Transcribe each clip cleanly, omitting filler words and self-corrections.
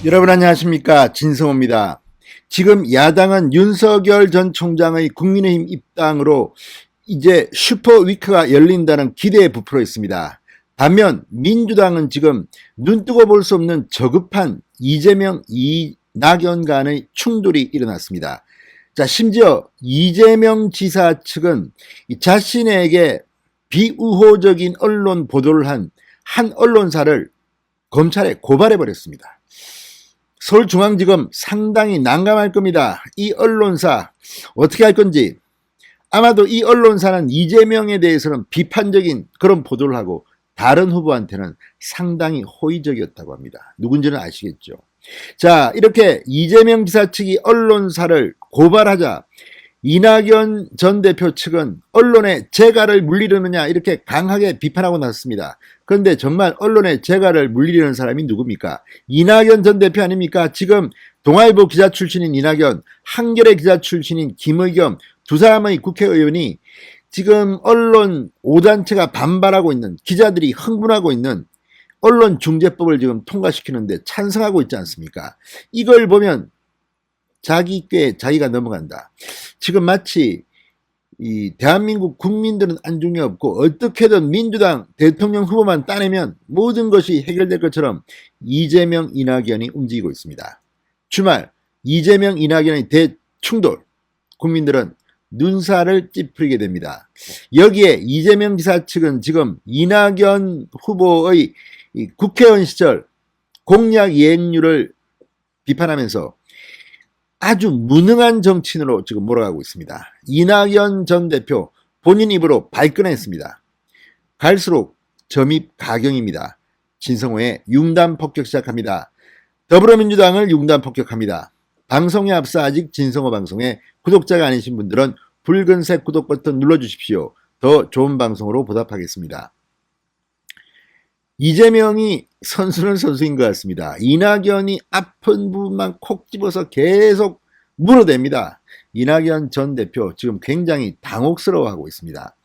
여러분 안녕하십니까, 진성호입니다. 지금 야당은 윤석열 전 총장의 국민의힘 입당으로 이제 슈퍼위크가 열린다는 기대에 부풀어 있습니다. 반면 민주당은 지금 눈뜨고 볼 수 없는 저급한 이재명, 이낙연 간의 충돌이 일어났습니다. 자, 심지어 이재명 지사 측은 자신에게 비우호적인 언론 보도를 한 언론사를 검찰에 고발해 버렸습니다. 서울중앙지검 상당히 난감할 겁니다. 이 언론사 어떻게 할 건지. 아마도 이 언론사는 이재명에 대해서는 비판적인 그런 보도를 하고 다른 후보한테는 상당히 호의적이었다고 합니다. 누군지는 아시겠죠. 자, 이렇게 이재명 지사 측이 언론사를 고발하자 이낙연 전 대표 측은 언론의 재갈을 물리려느냐 이렇게 강하게 비판하고 나섰습니다. 그런데 정말 언론의 재갈을 물리려는 사람이 누굽니까? 이낙연 전 대표 아닙니까? 지금 동아일보 기자 출신인 이낙연, 한겨레 기자 출신인 김의겸 두 사람의 국회의원이 지금 언론 5단체가 반발하고 있는, 기자들이 흥분하고 있는 언론중재법을 지금 통과시키는데 찬성하고 있지 않습니까? 이걸 보면 자기 꾀 자기가 넘어간다. 지금 마치 이 대한민국 국민들은 안중에 없고 어떻게든 민주당 대통령 후보만 따내면 모든 것이 해결될 것처럼 이재명, 이낙연이 움직이고 있습니다. 주말 이재명, 이낙연의 대충돌, 국민들은 눈살을 찌푸리게 됩니다. 여기에 이재명 지사 측은 지금 이낙연 후보의 국회의원 시절 공약 이행률을 비판하면서 아주 무능한 정치인으로 지금 몰아가고 있습니다. 이낙연 전 대표 본인 입으로 발끈했습니다. 갈수록 점입 가경입니다. 진성호의 융단 폭격 시작합니다. 더불어민주당을 융단 폭격합니다. 방송에 앞서 아직 진성호 방송에 구독자가 아니신 분들은 붉은색 구독 버튼 눌러주십시오. 더 좋은 방송으로 보답하겠습니다. 이재명이 선수는 선수인 것 같습니다. 이낙연이 아픈 부분만 콕 집어서 계속 물어댑니다. 이낙연 전 대표 지금 굉장히 당혹스러워하고 있습니다.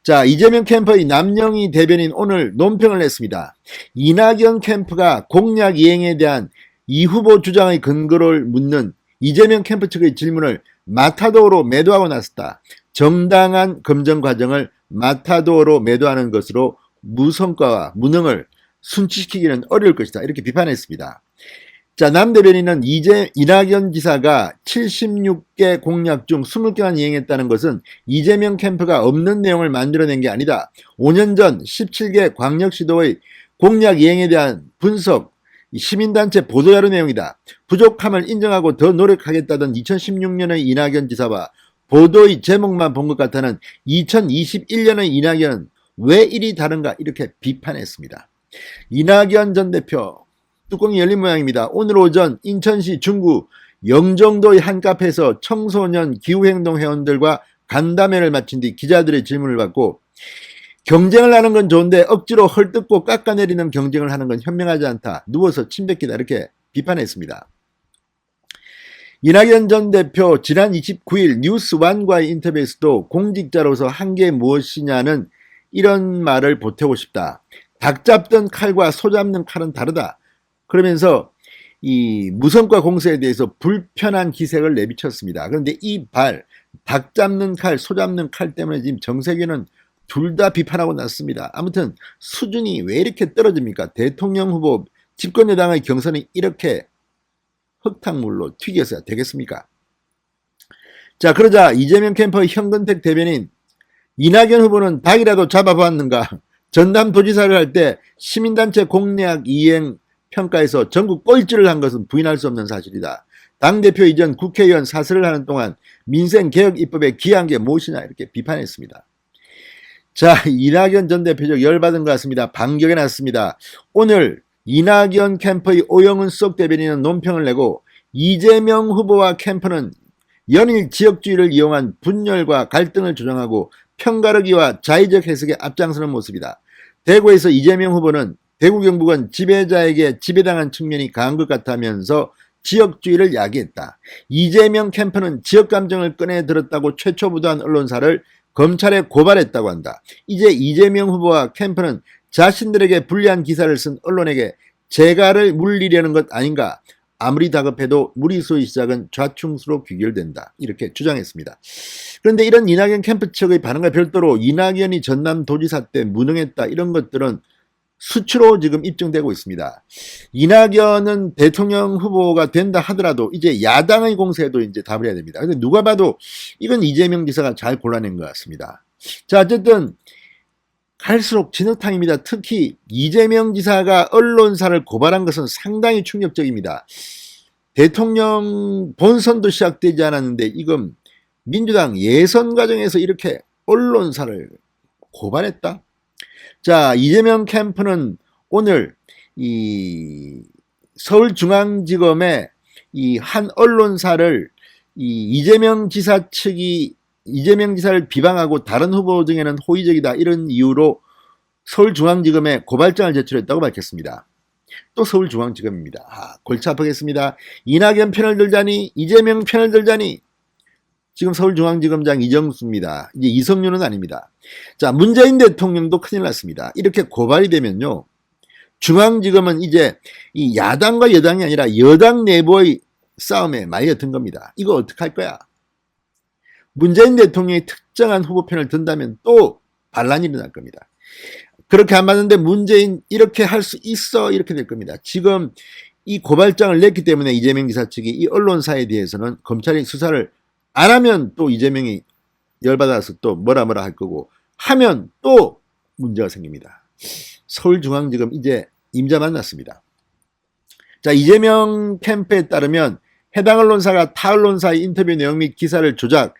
자, 이재명 캠프의 남영희 대변인 오늘 논평을 냈습니다. 이낙연 캠프가 공약 이행에 대한 이 후보 주장의 근거를 묻는 이재명 캠프 측의 질문을 마타도어로 매도하고 나섰다. 정당한 검증 과정을 마타도어로 매도하는 것으로 무성과와 무능을 순치시키기는 어려울 것이다. 이렇게 비판했습니다. 자, 남 대변인은 이낙연 지사가 76개 공약 중 20개만 이행했다는 것은 이재명 캠프가 없는 내용을 만들어낸 게 아니다. 5년 전 17개 광역시도의 공약 이행에 대한 분석, 시민단체 보도자료 내용이다. 부족함을 인정하고 더 노력하겠다던 2016년의 이낙연 지사와 보도의 제목만 본 것 같다는 2021년의 이낙연은 왜 이리 다른가 이렇게 비판했습니다. 이낙연 전 대표 뚜껑이 열린 모양입니다. 오늘 오전 인천시 중구 영종도의 한 카페에서 청소년 기후행동 회원들과 간담회를 마친 뒤 기자들의 질문을 받고 경쟁을 하는 건 좋은데 억지로 헐뜯고 깎아내리는 경쟁을 하는 건 현명하지 않다. 누워서 침뱉기다. 이렇게 비판했습니다. 이낙연 전 대표 지난 29일 뉴스완과의 인터뷰에서도 공직자로서 한 게 무엇이냐는 이런 말을 보태고 싶다. 닭 잡던 칼과 소 잡는 칼은 다르다. 그러면서 이 무성과 공세에 대해서 불편한 기색을 내비쳤습니다. 그런데 이 닭 잡는 칼, 소 잡는 칼 때문에 지금 정 세계는 둘 다 비판하고 났습니다. 아무튼 수준이 왜 이렇게 떨어집니까? 대통령 후보 집권여당의 경선이 이렇게 흙탕물로 튀겨서야 되겠습니까? 자, 그러자 이재명 캠프의 현근택 대변인, 이낙연 후보는 닭이라도 잡아보았는가? 전남도지사를 할 때 시민단체 공약 이행 평가에서 전국 꼴찌를 한 것은 부인할 수 없는 사실이다. 당대표 이전 국회의원 사설을 하는 동안 민생개혁 입법에 기여한 게 무엇이냐 이렇게 비판했습니다. 자, 이낙연 전 대표적 열받은 것 같습니다. 반격에 났습니다. 오늘 이낙연 캠프의 오영훈 수석 대변인은 논평을 내고 이재명 후보와 캠프는 연일 지역주의를 이용한 분열과 갈등을 조장하고 편가르기와 자의적 해석에 앞장서는 모습이다. 대구에서 이재명 후보는 대구 경북은 지배자에게 지배당한 측면이 강한 것 같다면서 지역주의를 야기했다. 이재명 캠프는 지역감정을 꺼내들었다고 최초부도한 언론사를 검찰에 고발했다고 한다. 이제 이재명 후보와 캠프는 자신들에게 불리한 기사를 쓴 언론에게 재갈을 물리려는 것 아닌가. 아무리 다급해도 무리수의 시작은 좌충수로 귀결된다. 이렇게 주장했습니다. 그런데 이런 이낙연 캠프 측의 반응과 별도로 이낙연이 전남도지사 때 무능했다 이런 것들은 수치로 지금 입증되고 있습니다. 이낙연은 대통령 후보가 된다 하더라도 이제 야당의 공세에도 이제 답을 해야 됩니다. 근데 누가 봐도 이건 이재명 지사가 잘 골라낸 것 같습니다. 자, 어쨌든 갈수록 진흙탕입니다. 특히 이재명 지사가 언론사를 고발한 것은 상당히 충격적입니다. 대통령 본선도 시작되지 않았는데 이건 민주당 예선 과정에서 이렇게 언론사를 고발했다? 자, 이재명 캠프는 오늘 이 서울중앙지검의 이 한 언론사를 이재명 지사 측이 이재명 지사를 비방하고 다른 후보 등에는 호의적이다 이런 이유로 서울중앙지검에 고발장을 제출했다고 밝혔습니다. 또 서울중앙지검입니다. 골치 아프겠습니다. 이낙연 편을 들자니 이재명 편을 들자니 지금 서울중앙지검장 이정수입니다. 이제 이성윤은 아닙니다. 자, 문재인 대통령도 큰일 났습니다. 이렇게 고발이 되면요, 중앙지검은 이제 이 야당과 여당이 아니라 여당 내부의 싸움에 말려든 겁니다. 이거 어떡할 거야? 문재인 대통령이 특정한 후보 편을 든다면 또 반란이 일어날 겁니다. 그렇게 안 받는데 문재인 이렇게 할 수 있어 이렇게 될 겁니다. 지금 이 고발장을 냈기 때문에 이재명 지사 측이 이 언론사에 대해서는 검찰이 수사를 안 하면 또 이재명이 열받아서 또 뭐라 할 거고 하면 또 문제가 생깁니다. 서울중앙지검 이제 임자 만났습니다. 자, 이재명 캠프에 따르면 해당 언론사가 타 언론사의 인터뷰 내용 및 기사를 조작,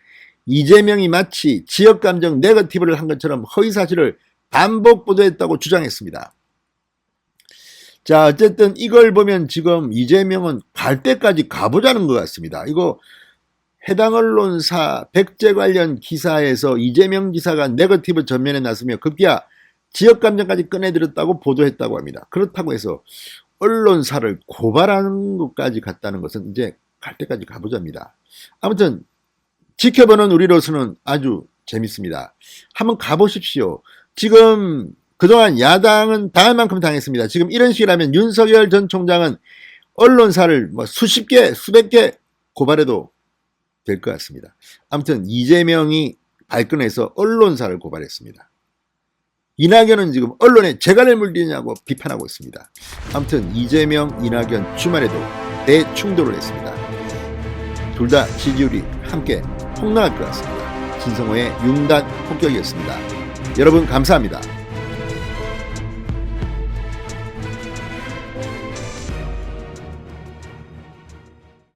이재명이 마치 지역감정 네거티브를 한 것처럼 허위사실을 반복 보도했다고 주장했습니다. 자, 어쨌든 이걸 보면 지금 이재명은 갈 때까지 가보자는 것 같습니다. 이거 해당 언론사 백제 관련 기사에서 이재명 지사가 네거티브 전면에 나서며 급기야 지역감정까지 꺼내들었다고 보도했다고 합니다. 그렇다고 해서 언론사를 고발하는 것까지 갔다는 것은 이제 갈 때까지 가보자입니다. 아무튼 지켜보는 우리로서는 아주 재밌습니다. 한번 가보십시오. 지금 그동안 야당은 당할 만큼 당했습니다. 지금 이런 식이라면 윤석열 전 총장은 언론사를 뭐 수십 개, 수백 개 고발해도 될 것 같습니다. 아무튼 이재명이 발끈해서 언론사를 고발했습니다. 이낙연은 지금 언론에 재갈을 물리냐고 비판하고 있습니다. 아무튼 이재명, 이낙연 주말에도 대충돌을 했습니다. 둘 다 지지율이 함께 폭락할 것 같습니다. 진성호의 융단 폭격이었습니다. 여러분 감사합니다.